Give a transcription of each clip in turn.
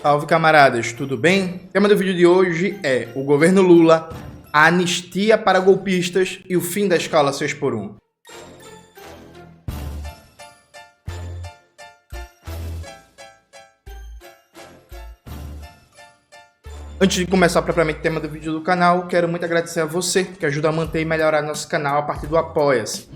Salve, camaradas, tudo bem? O tema do vídeo de hoje é o governo Lula, a anistia para golpistas e o fim da escala 6x1. Antes de começar propriamente o tema do vídeo do canal, quero muito agradecer a você que ajuda a manter e melhorar nosso canal a partir do Apoia-se.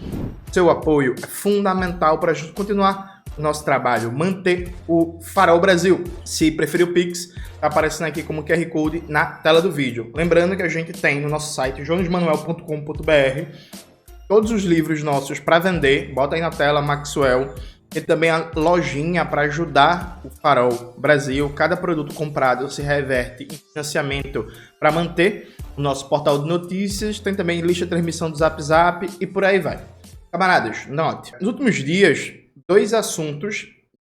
Seu apoio é fundamental para a gente continuar o nosso trabalho, manter o Farol Brasil. Se preferir o Pix, está aparecendo aqui como QR Code na tela do vídeo. Lembrando que a gente tem no nosso site jonesmanuel.com.br todos os livros nossos para vender, bota aí na tela, Maxwell. E também a lojinha para ajudar o Farol Brasil. Cada produto comprado se reverte em financiamento para manter o nosso portal de notícias. Tem também lista de transmissão do Zap Zap e por aí vai. Camaradas, note. Nos últimos dias, dois assuntos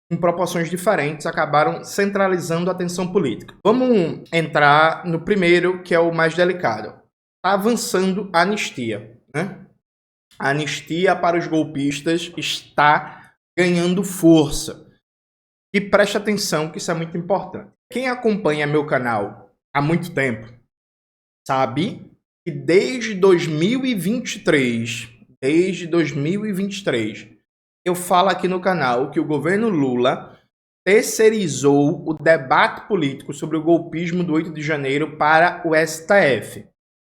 em proporções diferentes acabaram centralizando a atenção política. Vamos entrar no primeiro, que é o mais delicado. Está avançando a anistia, né? A anistia para os golpistas está ganhando força. E preste atenção que isso é muito importante. Quem acompanha meu canal há muito tempo sabe que desde 2023, eu falo aqui no canal que o governo Lula terceirizou o debate político sobre o golpismo do 8 de janeiro para o STF.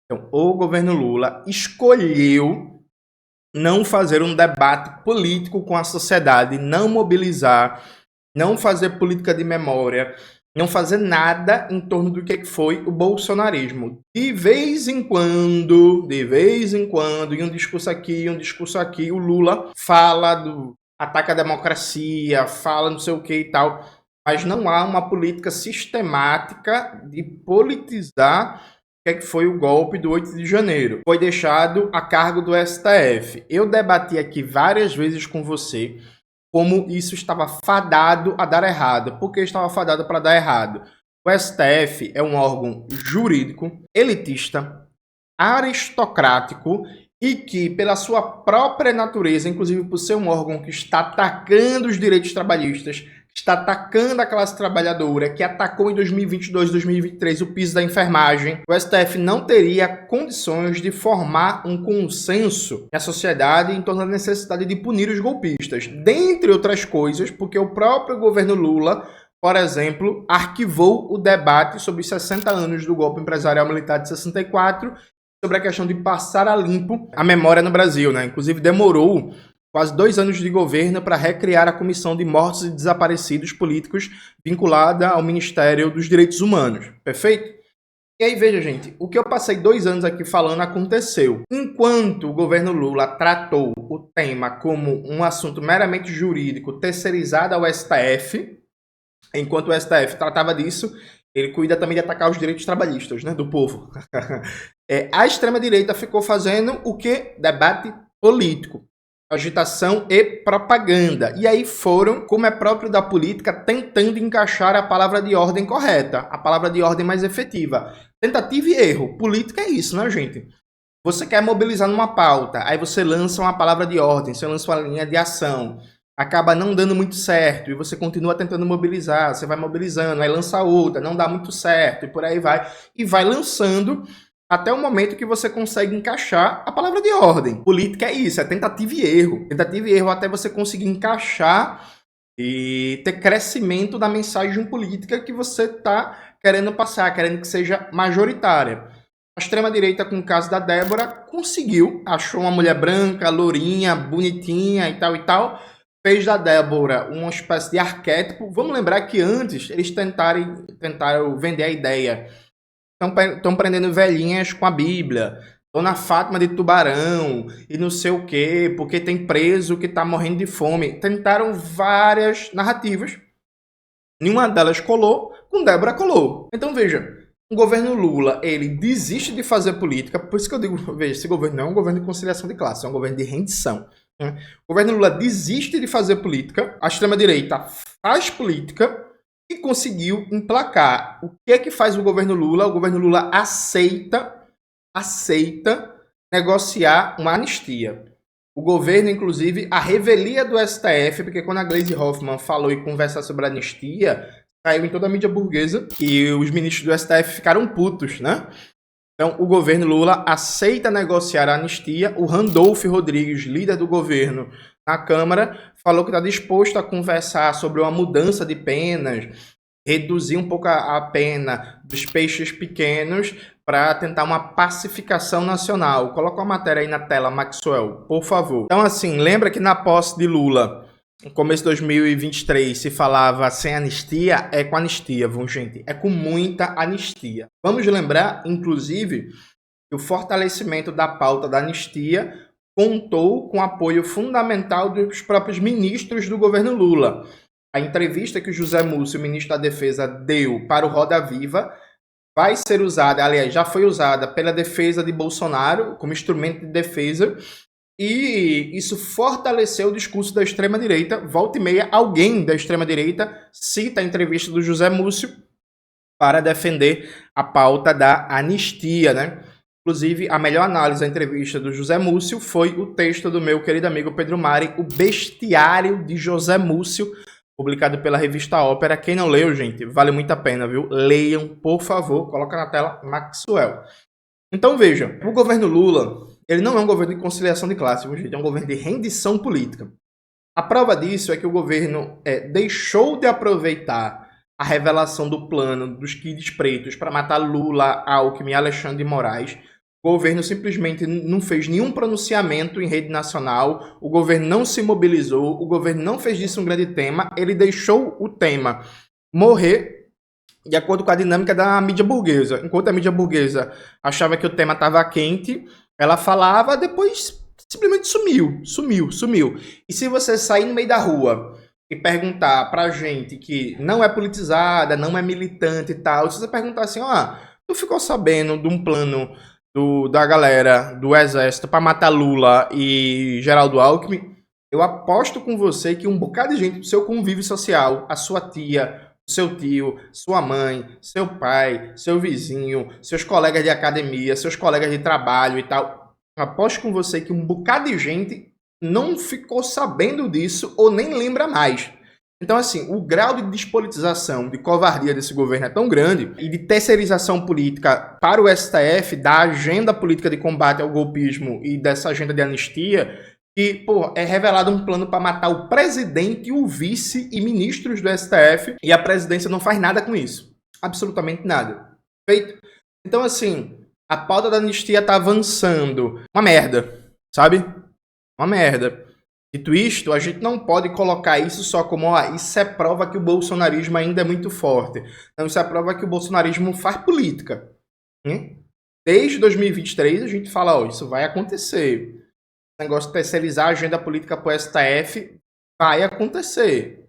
Então, o governo Lula escolheu não fazer um debate político com a sociedade, não mobilizar, não fazer política de memória, não fazer nada em torno do que foi o bolsonarismo. De vez em quando, em um discurso aqui, o Lula fala do ataque à democracia, fala não sei o que e tal, mas não há uma política sistemática de politizar o que foi o golpe do 8 de janeiro. Foi deixado a cargo do STF. Eu debati aqui várias vezes com você como isso estava fadado a dar errado. Por que estava fadado para dar errado? O STF é um órgão jurídico, elitista, aristocrático e que, pela sua própria natureza, inclusive por ser um órgão que está atacando os direitos trabalhistas, está atacando a classe trabalhadora, que atacou em 2022, 2023 o piso da enfermagem, o STF não teria condições de formar um consenso na sociedade em torno da necessidade de punir os golpistas. Dentre outras coisas, porque o próprio governo Lula, por exemplo, arquivou o debate sobre os 60 anos do golpe empresarial militar de 64, sobre a questão de passar a limpo a memória no Brasil, né? Inclusive demorou quase 2 anos de governo para recriar a Comissão de Mortos e Desaparecidos Políticos vinculada ao Ministério dos Direitos Humanos. Perfeito? E aí, veja, gente, o que eu passei 2 anos aqui falando aconteceu. Enquanto o governo Lula tratou o tema como um assunto meramente jurídico terceirizado ao STF, enquanto o STF tratava disso, ele cuida também de atacar os direitos trabalhistas, né, do povo. A extrema-direita ficou fazendo o quê? Debate político, agitação e propaganda. E aí foram, como é próprio da política, tentando encaixar a palavra de ordem correta, a palavra de ordem mais efetiva. Tentativa e erro. Política é isso, né, gente? Você quer mobilizar numa pauta, aí você lança uma palavra de ordem, você lança uma linha de ação, acaba não dando muito certo, e você continua tentando mobilizar, você vai mobilizando, aí lança outra, não dá muito certo, e por aí vai. E vai lançando até o momento que você consegue encaixar a palavra de ordem. Política é isso, é tentativa e erro. Tentativa e erro até você conseguir encaixar e ter crescimento da mensagem política que você está querendo passar, querendo que seja majoritária. A extrema-direita, com o caso da Débora, conseguiu, achou uma mulher branca, lourinha, bonitinha e tal, fez da Débora uma espécie de arquétipo. Vamos lembrar que antes eles tentaram vender a ideia. Estão prendendo velhinhas com a Bíblia, Dona Fátima de Tubarão e não sei o quê, porque tem preso que está morrendo de fome. Tentaram várias narrativas, nenhuma delas colou, com Débora colou. Então veja, o governo Lula, ele desiste de fazer política, por isso que eu digo, veja, esse governo não é um governo de conciliação de classe, é um governo de rendição. O governo Lula desiste de fazer política, a extrema-direita faz política, e conseguiu emplacar. O que é que faz o governo Lula? O governo Lula aceita negociar uma anistia. O governo, inclusive, a revelia do STF, porque quando a Gleisi Hoffmann falou e conversar sobre a anistia, Saiu em toda a mídia burguesa e os ministros do STF ficaram putos, né? Então, o governo Lula aceita negociar a anistia. O Randolph Rodrigues, líder do governo na Câmara, falou que está disposto a conversar sobre uma mudança de penas, reduzir um pouco a pena dos peixes pequenos para tentar uma pacificação nacional. Coloca uma matéria aí na tela, Maxwell, por favor. Então, assim, lembra que na posse de Lula, no começo de 2023, se falava sem anistia? É com anistia, viu, gente? É com muita anistia. Vamos lembrar, inclusive, que o fortalecimento da pauta da anistia contou com apoio fundamental dos próprios ministros do governo Lula. A entrevista que o José Múcio, ministro da Defesa, deu para o Roda Viva vai ser usada, aliás, já foi usada pela defesa de Bolsonaro como instrumento de defesa, e isso fortaleceu o discurso da extrema-direita. Volta e meia, alguém da extrema-direita cita a entrevista do José Múcio para defender a pauta da anistia, né? Inclusive, a melhor análise da entrevista do José Múcio foi o texto do meu querido amigo Pedro Mari, O Bestiário de José Múcio, publicado pela revista Ópera. Quem não leu, gente, vale muito a pena, viu? Leiam, por favor. Coloca na tela, Maxwell. Então, veja, o governo Lula, ele não é um governo de conciliação de classe, gente, é um governo de rendição política. A prova disso é que o governo deixou de aproveitar a revelação do plano dos Kids Pretos para matar Lula, Alckmin e Alexandre de Moraes. O governo simplesmente não fez nenhum pronunciamento em rede nacional, o governo não se mobilizou, o governo não fez disso um grande tema, ele deixou o tema morrer de acordo com a dinâmica da mídia burguesa. Enquanto a mídia burguesa achava que o tema estava quente, ela falava, depois simplesmente sumiu. E se você sair no meio da rua e perguntar pra gente que não é politizada, não é militante e tal, se você perguntar assim, tu ficou sabendo de um plano da galera do Exército para matar Lula e Geraldo Alckmin, eu aposto com você que um bocado de gente do seu convívio social, a sua tia, seu tio, sua mãe, seu pai, seu vizinho, seus colegas de academia, seus colegas de trabalho e tal, aposto com você que um bocado de gente não ficou sabendo disso ou nem lembra mais. Então, assim, o grau de despolitização, de covardia desse governo é tão grande e de terceirização política para o STF, da agenda política de combate ao golpismo e dessa agenda de anistia, que, é revelado um plano para matar o presidente, o vice e ministros do STF, e a presidência não faz nada com isso. Absolutamente nada. Feito? Então, assim, a pauta da anistia tá avançando. Uma merda, sabe? Uma merda. Dito isto, a gente não pode colocar isso só como isso é prova que o bolsonarismo ainda é muito forte. Então, isso é prova que o bolsonarismo faz política. Desde 2023 a gente fala, isso vai acontecer. O negócio de terceirizar a agenda política para o STF vai acontecer.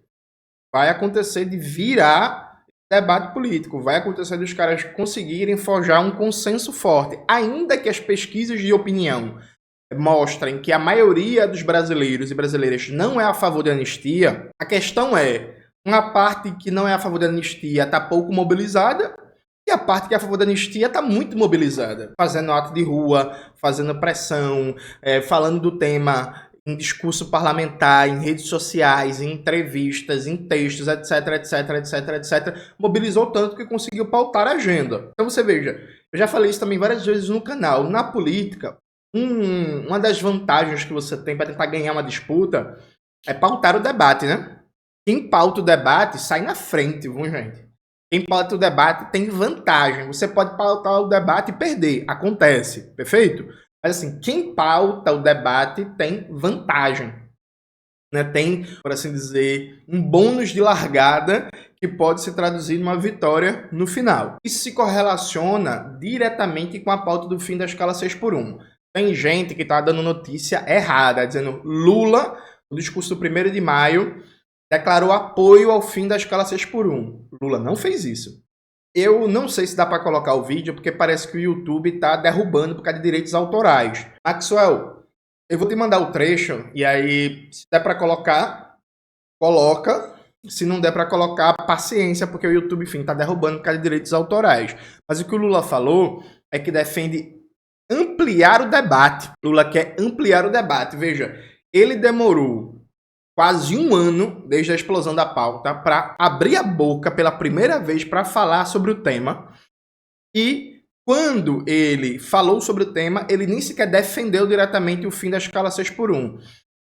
Vai acontecer de virar debate político. Vai acontecer dos caras conseguirem forjar um consenso forte. Ainda que as pesquisas de opinião mostrem que a maioria dos brasileiros e brasileiras não é a favor da anistia, a questão é, uma parte que não é a favor da anistia está pouco mobilizada e a parte que é a favor da anistia está muito mobilizada, fazendo ato de rua, fazendo pressão, falando do tema em discurso parlamentar, em redes sociais, em entrevistas, em textos, etc. Mobilizou tanto que conseguiu pautar a agenda. Então você veja, eu já falei isso também várias vezes no canal, na política, uma das vantagens que você tem para tentar ganhar uma disputa é pautar o debate, né? Quem pauta o debate sai na frente, viu, gente? Quem pauta o debate tem vantagem. Você pode pautar o debate e perder. Acontece, perfeito? Mas assim, quem pauta o debate tem vantagem. Né? Tem, por assim dizer, um bônus de largada que pode se traduzir numa vitória no final. Isso se correlaciona diretamente com a pauta do fim da escala 6x1. Tem gente que está dando notícia errada, dizendo Lula, no discurso do 1º de maio, declarou apoio ao fim da escala 6x1. Lula não fez isso. Eu não sei se dá para colocar o vídeo, porque parece que o YouTube está derrubando por causa de direitos autorais. Maxwell, eu vou te mandar o trecho, e aí, se der para colocar, coloca. Se não der para colocar, paciência, porque o YouTube, enfim, está derrubando por causa de direitos autorais. Mas o que o Lula falou é que defende ampliar o debate. Lula quer ampliar o debate. Veja, ele demorou quase um ano desde a explosão da pauta para abrir a boca pela primeira vez para falar sobre o tema. E quando ele falou sobre o tema, ele nem sequer defendeu diretamente o fim da escala 6x1.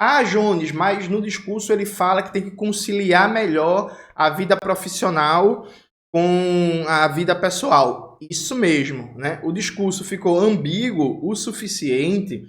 Ah, Jones, mas no discurso ele fala que tem que conciliar melhor a vida profissional com a vida pessoal. Isso mesmo, né? O discurso ficou ambíguo o suficiente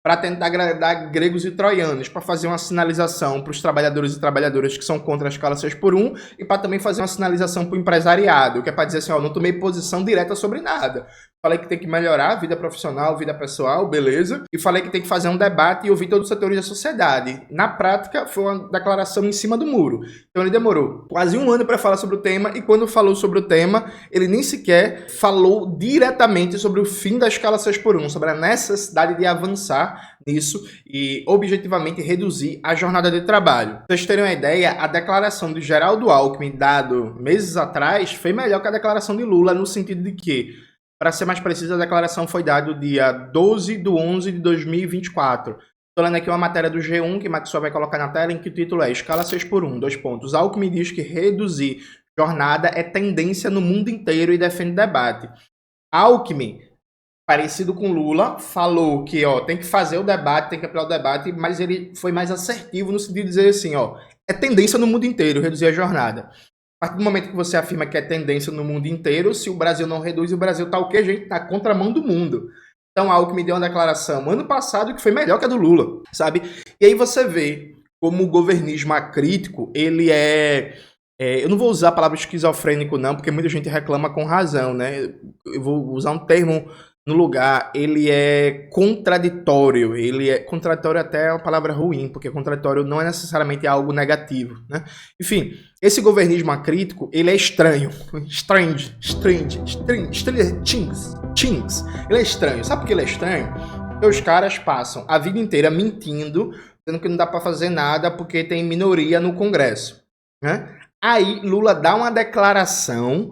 para tentar agradar gregos e troianos, para fazer uma sinalização para os trabalhadores e trabalhadoras que são contra a escala 6x1 e para também fazer uma sinalização para o empresariado, que é para dizer assim, ó, não tomei posição direta sobre nada. Falei que tem que melhorar a vida profissional, vida pessoal, beleza. E falei que tem que fazer um debate e ouvir todos os setores da sociedade. Na prática, foi uma declaração em cima do muro. Então ele demorou quase um ano para falar sobre o tema e quando falou sobre o tema, ele nem sequer falou diretamente sobre o fim da escala 6x1, sobre a necessidade de avançar nisso e objetivamente reduzir a jornada de trabalho. Pra vocês terem uma ideia, a declaração de Geraldo Alckmin, dado meses atrás, foi melhor que a declaração de Lula, no sentido de que, para ser mais preciso, a declaração foi dada dia 12/11/2024. Estou lendo aqui uma matéria do G1, que Maxwell vai colocar na tela, em que o título é Escala 6x1, 2 pontos. Alckmin diz que reduzir jornada é tendência no mundo inteiro e defende debate. Alckmin, parecido com Lula, falou que tem que fazer o debate, tem que ampliar o debate, mas ele foi mais assertivo no sentido de dizer assim, é tendência no mundo inteiro reduzir a jornada. A partir do momento que você afirma que é tendência no mundo inteiro, se o Brasil não reduz, o Brasil tá o quê, gente? Tá contramão do mundo. Então, algo que me deu uma declaração ano passado que foi melhor que a do Lula, sabe? E aí você vê como o governismo acrítico, ele eu não vou usar a palavra esquizofrênico não, porque muita gente reclama com razão, né? Eu vou usar um termo no lugar, ele é contraditório. Ele é contraditório, até é uma palavra ruim, porque contraditório não é necessariamente algo negativo, né? Enfim, esse governismo acrítico, ele é estranho. Strange. Ele é estranho. Sabe por que ele é estranho? Porque os caras passam a vida inteira mentindo, dizendo que não dá para fazer nada porque tem minoria no Congresso, né? Aí Lula dá uma declaração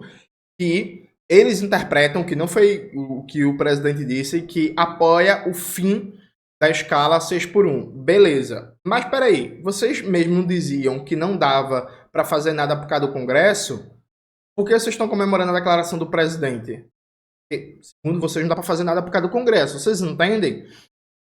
que eles interpretam que não foi o que o presidente disse, que apoia o fim da escala 6x1. Beleza. Mas peraí, vocês mesmo diziam que não dava para fazer nada por causa do Congresso? Por que vocês estão comemorando a declaração do presidente? Porque, segundo vocês, não dá para fazer nada por causa do Congresso. Vocês entendem?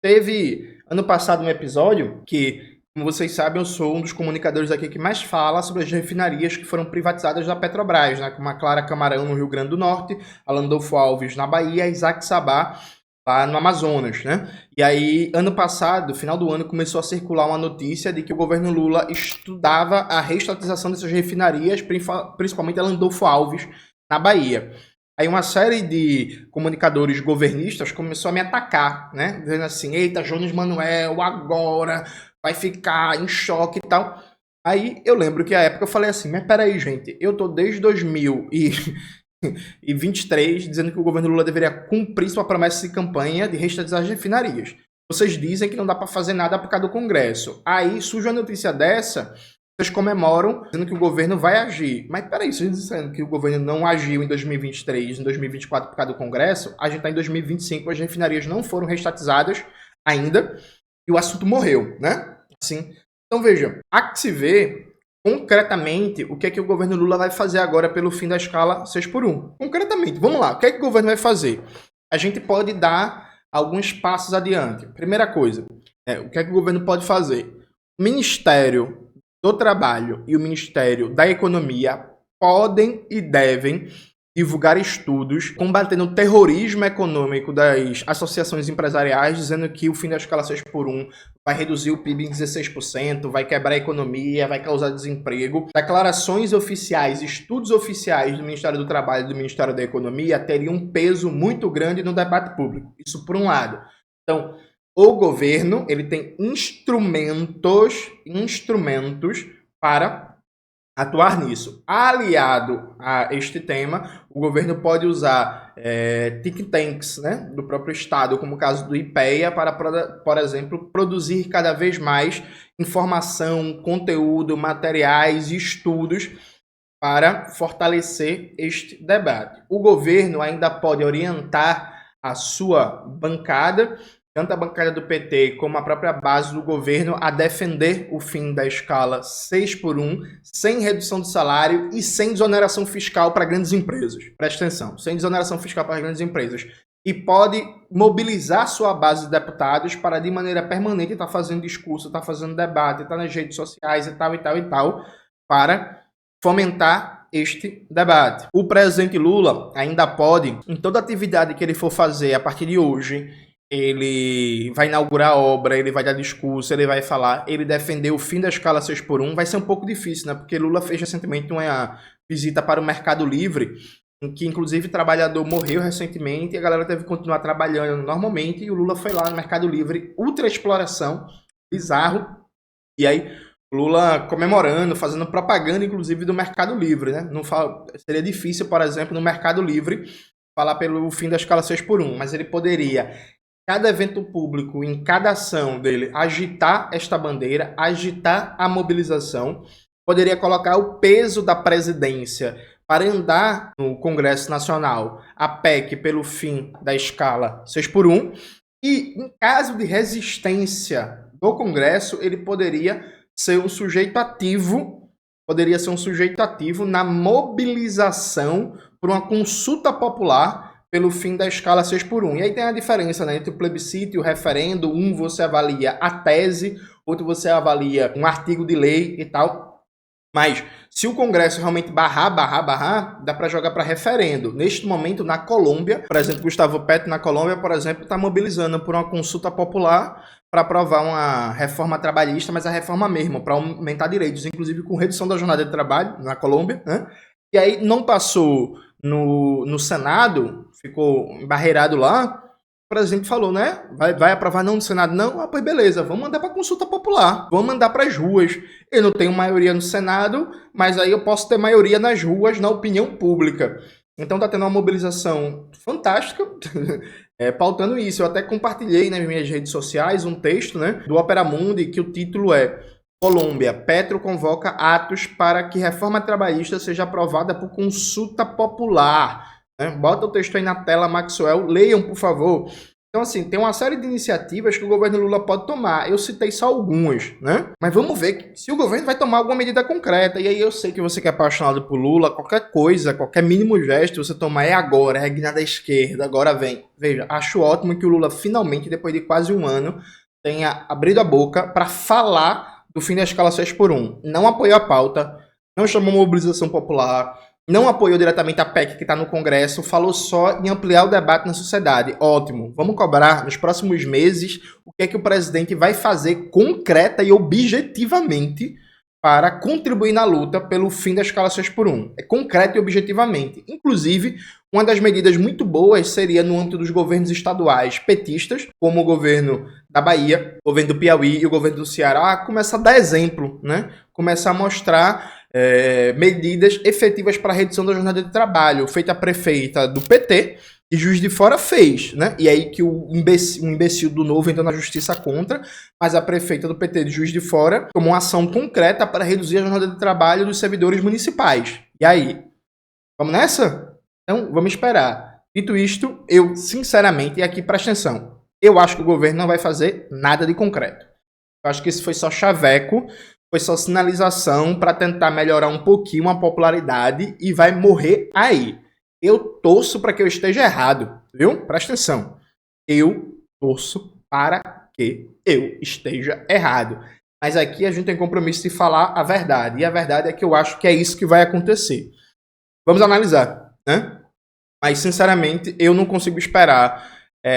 Teve ano passado um episódio que, como vocês sabem, eu sou um dos comunicadores aqui que mais fala sobre as refinarias que foram privatizadas da Petrobras, né? Como a Clara Camarão no Rio Grande do Norte, a Landolfo Alves na Bahia, e Isaac Sabá lá no Amazonas, né? E aí, ano passado, final do ano, começou a circular uma notícia de que o governo Lula estudava a reestatização dessas refinarias, principalmente a Landolfo Alves na Bahia. Aí uma série de comunicadores governistas começou a me atacar, né? Dizendo assim, eita, Jones Manuel, agora vai ficar em choque e tal. Aí eu lembro que à época eu falei assim, mas peraí, gente, eu tô desde 2023 dizendo que o governo Lula deveria cumprir sua promessa de campanha de reestatizar as refinarias. Vocês dizem que não dá para fazer nada por causa do Congresso. Aí surge uma notícia dessa, vocês comemoram dizendo que o governo vai agir. Mas peraí, vocês dizendo que o governo não agiu em 2023, em 2024 por causa do Congresso, a gente tá em 2025, as refinarias não foram reestatizadas ainda, e o assunto morreu, né? Assim, então veja, há que se ver concretamente o que é que o governo Lula vai fazer agora pelo fim da escala 6x1. Concretamente, vamos lá, o que é que o governo vai fazer? A gente pode dar alguns passos adiante. Primeira coisa, o que é que o governo pode fazer? O Ministério do Trabalho e o Ministério da Economia podem e devem divulgar estudos combatendo o terrorismo econômico das associações empresariais, dizendo que o fim da escala 6x1 vai reduzir o PIB em 16%, vai quebrar a economia, vai causar desemprego. Declarações oficiais, estudos oficiais do Ministério do Trabalho e do Ministério da Economia teriam um peso muito grande no debate público. Isso por um lado. Então, o governo ele tem instrumentos para atuar nisso. Aliado a este tema, o governo pode usar think tanks, né, do próprio Estado, como o caso do IPEA, para, por exemplo, produzir cada vez mais informação, conteúdo, materiais e estudos para fortalecer este debate. O governo ainda pode orientar a sua bancada tanto a bancada do PT como a própria base do governo a defender o fim da escala 6x1, sem redução de salário e sem desoneração fiscal para grandes empresas. Presta atenção, sem desoneração fiscal para grandes empresas. E pode mobilizar sua base de deputados para, de maneira permanente, estar fazendo discurso, estar fazendo debate, estar nas redes sociais e tal, para fomentar este debate. O presidente Lula ainda pode, em toda atividade que ele for fazer a partir de hoje, ele vai inaugurar a obra, ele vai dar discurso, ele vai falar, ele defender o fim da escala 6x1, vai ser um pouco difícil, né? Porque Lula fez recentemente uma visita para o Mercado Livre, em que inclusive o trabalhador morreu recentemente e a galera teve que continuar trabalhando normalmente, e o Lula foi lá no Mercado Livre, ultra exploração, bizarro, e aí Lula comemorando, fazendo propaganda inclusive do Mercado Livre, né? Não fala, seria difícil, por exemplo, no Mercado Livre falar pelo fim da escala 6x1, mas ele poderia, cada evento público, em cada ação dele, agitar esta bandeira, agitar a mobilização, poderia colocar o peso da presidência para andar no Congresso Nacional a PEC pelo fim da escala 6x1, e em caso de resistência do Congresso, ele poderia ser um sujeito ativo, na mobilização por uma consulta popular pelo fim da escala 6x1. E aí tem a diferença, né, entre o plebiscito e o referendo. Um você avalia a tese, outro você avalia um artigo de lei e tal. Mas se o Congresso realmente barrar, dá para jogar para referendo. Neste momento, na Colômbia, por exemplo, Gustavo Petro na Colômbia, por exemplo, está mobilizando por uma consulta popular para aprovar uma reforma trabalhista, mas a reforma mesmo, para aumentar direitos, inclusive com redução da jornada de trabalho na Colômbia, né? E aí não passou no Senado, ficou embarreirado lá. O presidente falou, né? Vai aprovar não no Senado? Não? Ah, pois beleza, vamos mandar para consulta popular, vamos mandar para as ruas. Eu não tenho maioria no Senado, mas aí eu posso ter maioria nas ruas, na opinião pública. Então tá tendo uma mobilização fantástica, pautando isso. Eu até compartilhei nas minhas redes sociais um texto, né, do Opera Mundi, que o título é Colômbia, Petro convoca atos para que reforma trabalhista seja aprovada por consulta popular. Bota o texto aí na tela, Maxwell, leiam, por favor. Então, assim, tem uma série de iniciativas que o governo Lula pode tomar. Eu citei só algumas, né? Mas vamos ver se o governo vai tomar alguma medida concreta. E aí eu sei que você que é apaixonado por Lula, qualquer coisa, qualquer mínimo gesto, você tomar é agora, é guinar da esquerda, agora vem. Veja, acho ótimo que o Lula finalmente, depois de quase um ano, tenha abrido a boca para falar do fim da escala 6x1. Não apoiou a pauta, não chamou mobilização popular, não apoiou diretamente a PEC que está no Congresso, falou só em ampliar o debate na sociedade. Ótimo. Vamos cobrar nos próximos meses o que é que o presidente vai fazer concreta e objetivamente para contribuir na luta pelo fim da escala 6x1. É concreto e objetivamente. Inclusive, uma das medidas muito boas seria no âmbito dos governos estaduais petistas, como o governo da Bahia, o governo do Piauí e o governo do Ceará, começar a dar exemplo, né? Começar a mostrar medidas efetivas para a redução da jornada de trabalho, feita a prefeita do PT e Juiz de Fora fez, né? E aí que o imbecil do Novo entrou na justiça contra, mas a prefeita do PT de Juiz de Fora tomou uma ação concreta para reduzir a jornada de trabalho dos servidores municipais. E aí? Vamos nessa? Então, vamos esperar. Dito isto, eu, sinceramente, e aqui presta atenção, eu acho que o governo não vai fazer nada de concreto. Eu acho que isso foi só chaveco, foi só sinalização para tentar melhorar um pouquinho a popularidade e vai morrer aí. Eu torço para que eu esteja errado, viu? Presta atenção. Eu torço para que eu esteja errado. Mas aqui a gente tem compromisso de falar a verdade. E a verdade é que eu acho que é isso que vai acontecer. Vamos analisar, né? Mas, sinceramente, eu não consigo esperar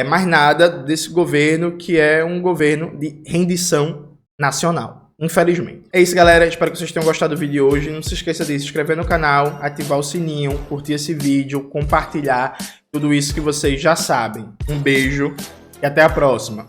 mais nada desse governo, que é um governo de rendição nacional. Infelizmente. É isso, galera. Espero que vocês tenham gostado do vídeo de hoje. Não se esqueça de se inscrever no canal, ativar o sininho, curtir esse vídeo, compartilhar tudo isso que vocês já sabem. Um beijo e até a próxima.